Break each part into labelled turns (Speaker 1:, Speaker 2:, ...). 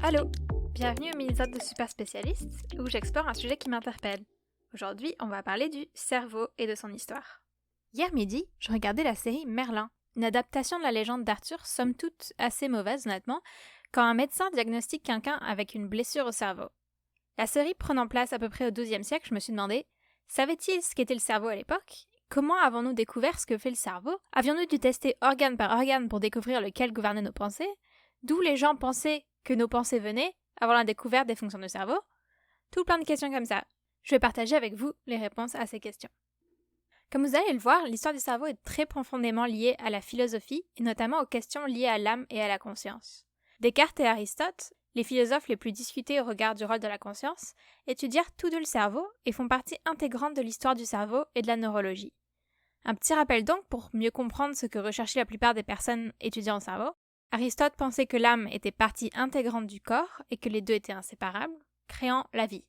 Speaker 1: Allô, bienvenue au mini-épisode de Super Spécialiste où j'explore un sujet qui m'interpelle. Aujourd'hui, on va parler du cerveau et de son histoire. Hier midi, je regardais la série Merlin, une adaptation de la légende d'Arthur, somme toute assez mauvaise honnêtement, quand un médecin diagnostique quelqu'un avec une blessure au cerveau. La série prenant place à peu près au XIIe siècle, je me suis demandé, savait-il ce qu'était le cerveau à l'époque ? Comment avons-nous découvert ce que fait le cerveau ? Avions-nous dû tester organe par organe pour découvrir lequel gouvernait nos pensées ? D'où les gens pensaient que nos pensées venaient avant la découverte des fonctions du cerveau ? Tout plein de questions comme ça. Je vais partager avec vous les réponses à ces questions. Comme vous allez le voir, l'histoire du cerveau est très profondément liée à la philosophie et notamment aux questions liées à l'âme et à la conscience. Descartes et Aristote, les philosophes les plus discutés au regard du rôle de la conscience, étudièrent tous deux le cerveau et font partie intégrante de l'histoire du cerveau et de la neurologie. Un petit rappel donc pour mieux comprendre ce que recherchaient la plupart des personnes étudiant le cerveau. Aristote pensait que l'âme était partie intégrante du corps et que les deux étaient inséparables, créant la vie.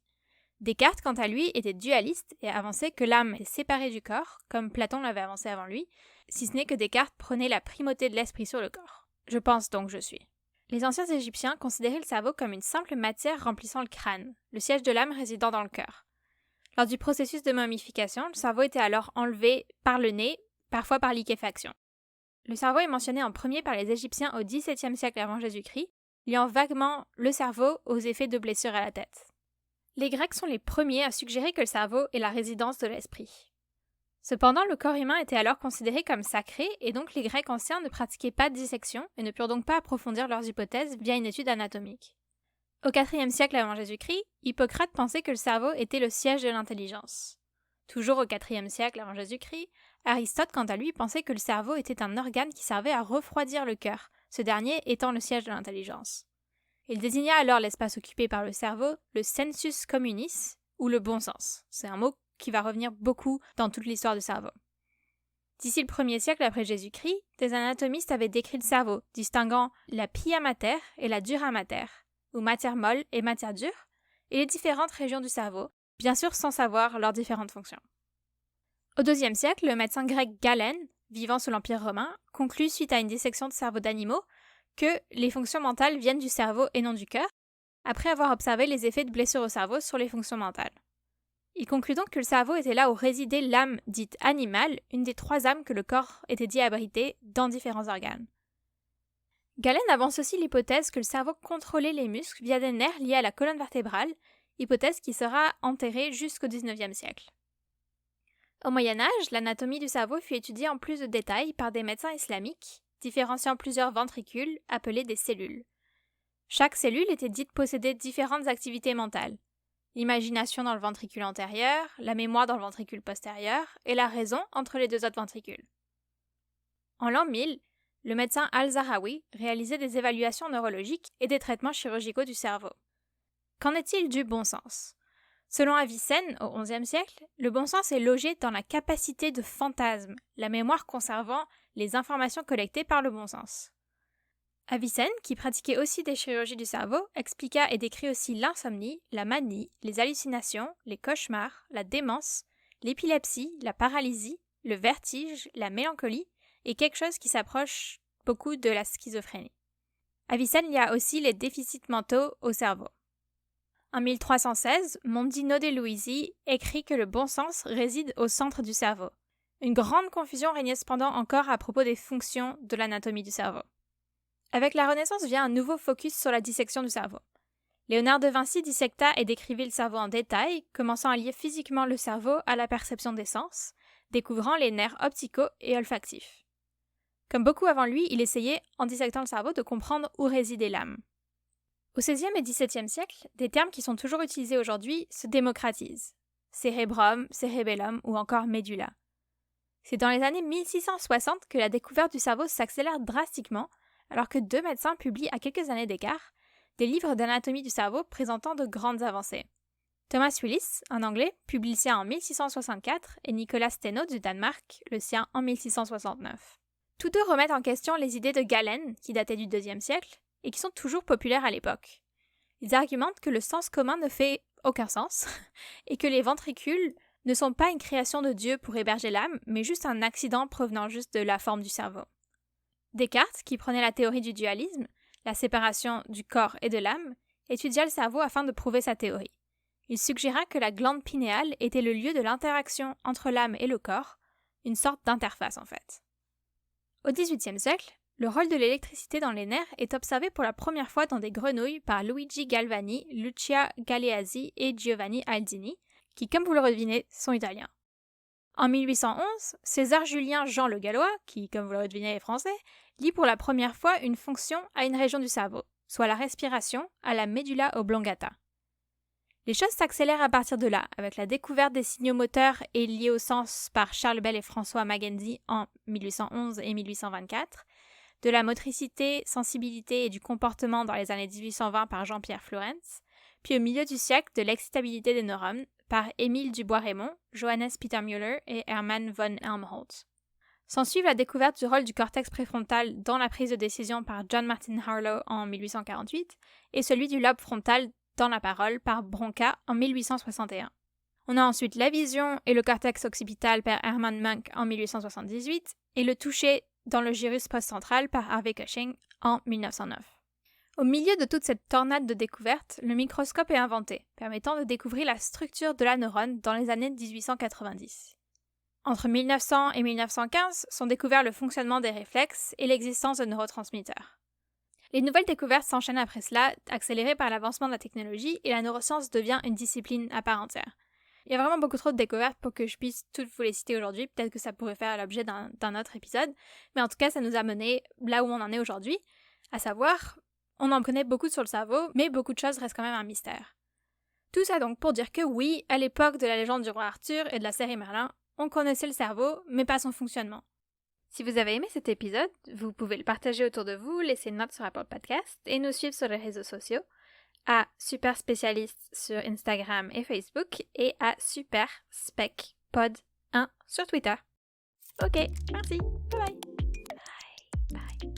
Speaker 1: Descartes, quant à lui, était dualiste et avançait que l'âme est séparée du corps, comme Platon l'avait avancé avant lui, si ce n'est que Descartes prenait la primauté de l'esprit sur le corps. Je pense donc je suis. Les anciens Égyptiens considéraient le cerveau comme une simple matière remplissant le crâne, le siège de l'âme résidant dans le cœur. Lors du processus de momification, le cerveau était alors enlevé par le nez, parfois par liquéfaction. Le cerveau est mentionné en premier par les Égyptiens au XVIIe siècle avant Jésus-Christ, liant vaguement le cerveau aux effets de blessures à la tête. Les Grecs sont les premiers à suggérer que le cerveau est la résidence de l'esprit. Cependant, le corps humain était alors considéré comme sacré et donc les Grecs anciens ne pratiquaient pas de dissection et ne purent donc pas approfondir leurs hypothèses via une étude anatomique. Au IVe siècle avant Jésus-Christ, Hippocrate pensait que le cerveau était le siège de l'intelligence. Toujours au IVe siècle avant Jésus-Christ, Aristote, quant à lui, pensait que le cerveau était un organe qui servait à refroidir le cœur, ce dernier étant le siège de l'intelligence. Il désigna alors l'espace occupé par le cerveau le sensus communis, ou le bon sens. C'est un mot qui va revenir beaucoup dans toute l'histoire du cerveau. D'ici le 1er siècle après Jésus-Christ, des anatomistes avaient décrit le cerveau, distinguant la pia mater et la dura mater, ou matière molle et matière dure, et les différentes régions du cerveau, bien sûr sans savoir leurs différentes fonctions. Au IIe siècle, le médecin grec Galène, vivant sous l'Empire romain, conclut suite à une dissection de cerveaux d'animaux que les fonctions mentales viennent du cerveau et non du cœur, après avoir observé les effets de blessures au cerveau sur les fonctions mentales. Il conclut donc que le cerveau était là où résidait l'âme dite animale, une des 3 âmes que le corps était dit abriter dans différents organes. Galène avance aussi l'hypothèse que le cerveau contrôlait les muscles via des nerfs liés à la colonne vertébrale, hypothèse qui sera enterrée jusqu'au XIXe siècle. Au Moyen-Âge, l'anatomie du cerveau fut étudiée en plus de détails par des médecins islamiques, différenciant plusieurs ventricules appelés des cellules. Chaque cellule était dite posséder différentes activités mentales. L'imagination dans le ventricule antérieur, la mémoire dans le ventricule postérieur et la raison entre les 2 autres ventricules. En l'an 1000, le médecin Al-Zahawi réalisait des évaluations neurologiques et des traitements chirurgicaux du cerveau. Qu'en est-il du bon sens ? Selon Avicenne, au XIe siècle, le bon sens est logé dans la capacité de fantasme, la mémoire conservant les informations collectées par le bon sens. Avicenne, qui pratiquait aussi des chirurgies du cerveau, expliqua et décrit aussi l'insomnie, la manie, les hallucinations, les cauchemars, la démence, l'épilepsie, la paralysie, le vertige, la mélancolie et quelque chose qui s'approche beaucoup de la schizophrénie. Avicenne lia aussi les déficits mentaux au cerveau. En 1316, Mondino de Luisi écrit que le bon sens réside au centre du cerveau. Une grande confusion régnait cependant encore à propos des fonctions de l'anatomie du cerveau. Avec la Renaissance vient un nouveau focus sur la dissection du cerveau. Léonard de Vinci dissecta et décrivit le cerveau en détail, commençant à lier physiquement le cerveau à la perception des sens, découvrant les nerfs opticaux et olfactifs. Comme beaucoup avant lui, il essayait, en dissectant le cerveau, de comprendre où résidait l'âme. Au XVIe et XVIIe siècle, des termes qui sont toujours utilisés aujourd'hui se démocratisent. Cérébrum, cérébellum ou encore médula. C'est dans les années 1660 que la découverte du cerveau s'accélère drastiquement, alors que 2 médecins publient à quelques années d'écart des livres d'anatomie du cerveau présentant de grandes avancées. Thomas Willis, un Anglais, publie le sien en 1664 et Nicolas Steno du Danemark le sien en 1669. Tous deux remettent en question les idées de Galène, qui dataient du IIe siècle, et qui sont toujours populaires à l'époque. Ils argumentent que le sens commun ne fait aucun sens, et que les ventricules ne sont pas une création de Dieu pour héberger l'âme, mais juste un accident provenant juste de la forme du cerveau. Descartes, qui prenait la théorie du dualisme, la séparation du corps et de l'âme, étudia le cerveau afin de prouver sa théorie. Il suggéra que la glande pinéale était le lieu de l'interaction entre l'âme et le corps, une sorte d'interface en fait. Au XVIIIe siècle, le rôle de l'électricité dans les nerfs est observé pour la première fois dans des grenouilles par Luigi Galvani, Lucia Galeazzi et Giovanni Aldini, qui, comme vous le devinez, sont italiens. En 1811, César-Julien Jean Le Gallois, qui, comme vous le devinez, est français, lit pour la première fois une fonction à une région du cerveau, soit la respiration, à la medulla oblongata. Les choses s'accélèrent à partir de là, avec la découverte des signaux moteurs et liés au sens par Charles Bell et François Magendie en 1811 et 1824, de la motricité, sensibilité et du comportement dans les années 1820 par Jean-Pierre Flourens, puis au milieu du siècle de l'excitabilité des neurones par Émile Dubois-Raymond, Johannes Peter Müller et Hermann von Helmholtz. S'ensuit la découverte du rôle du cortex préfrontal dans la prise de décision par John Martin Harlow en 1848 et celui du lobe frontal dans la parole par Bronca en 1861. On a ensuite la vision et le cortex occipital par Hermann Munk en 1878 et le toucher dans le gyrus postcentral par Harvey Cushing en 1909. Au milieu de toute cette tornade de découvertes, le microscope est inventé, permettant de découvrir la structure de la neurone dans les années 1890. Entre 1900 et 1915 sont découverts le fonctionnement des réflexes et l'existence de neurotransmetteurs. Les nouvelles découvertes s'enchaînent après cela, accélérées par l'avancement de la technologie, et la neuroscience devient une discipline à part entière. Il y a vraiment beaucoup trop de découvertes pour que je puisse toutes vous les citer aujourd'hui, peut-être que ça pourrait faire l'objet d'un autre épisode, mais en tout cas ça nous a mené là où on en est aujourd'hui, à savoir, on en connaît beaucoup sur le cerveau, mais beaucoup de choses restent quand même un mystère. Tout ça donc pour dire que oui, à l'époque de la légende du roi Arthur et de la série Merlin, on connaissait le cerveau, mais pas son fonctionnement. Si vous avez aimé cet épisode, vous pouvez le partager autour de vous, laisser une note sur Apple Podcast et nous suivre sur les réseaux sociaux à Super Spécialiste sur Instagram et Facebook et à Super Spec Pod 1 sur Twitter. Ok, merci, bye bye. Bye bye.